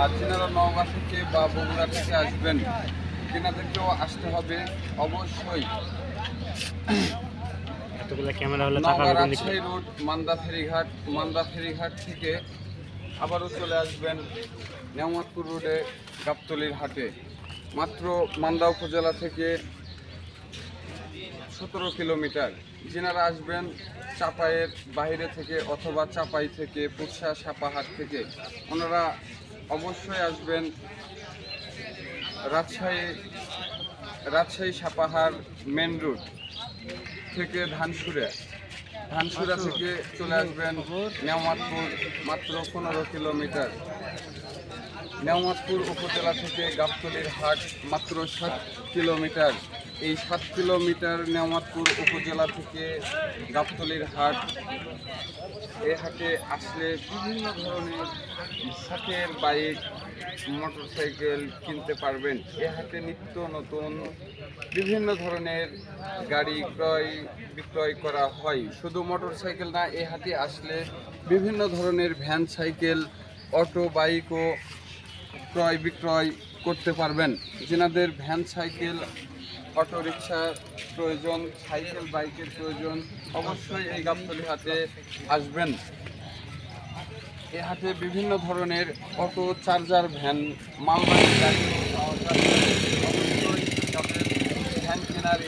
আর যেনারা নওগাঁ থেকে বা বগুড়া থেকে আসবেন তেনাদেরকেও আসতে হবে অবশ্যই। নওগাঁ রাজশাহী রোড মান্দা ফেরিঘাট থেকে আবারও চলে আসবেন নেওয়াতপুর রোডে গাবতলীর হাটে। মাত্র মান্দা উপজেলা থেকে 17 কিলোমিটার। যেনারা আসবেন চাপাইয়ের বাইরে থেকে অথবা চাপাই থেকে পুরসা সাপাহাট থেকে, ওনারা অবশ্যই আসবেন রাজশাহী সাপাহার মেন রোড থেকে ধানসুরা থেকে চলে আসবেন নেওয়াতপুর, মাত্র 15 কিলোমিটার। নেওয়াতপুর উপজেলা থেকে গাবতলীর হাট মাত্র 7 কিলোমিটার। এই 7 কিলোমিটার নেওয়াতপুর উপজেলা থেকে গাবতলীর হাট। এই হাটে আসলে বিভিন্ন ধরনের শখের বাইক, মোটরসাইকেল কিনতে পারবেন। এই হাটে নিত্য নতুন বিভিন্ন ধরনের গাড়ি ক্রয় বিক্রয় করা হয়। শুধু মোটরসাইকেল না, এই হাটে আসলে বিভিন্ন ধরনের ভ্যান, সাইকেল, অটো, বাইকও ক্রয় বিক্রয় করতে পারবেন। যেনাদের ভ্যান, সাইকেল, অটো রিক্সার প্রয়োজন, সাইকেল বাইকের প্রয়োজন, অবশ্যই এই গাবতলী হাটে আসবেন। এই হাটে বিভিন্ন ধরনের অটো, চার্জার, ভ্যান, মালবাহী গাড়ি পাওয়া যায়। অবশ্যই তাদের ভ্যান কেনার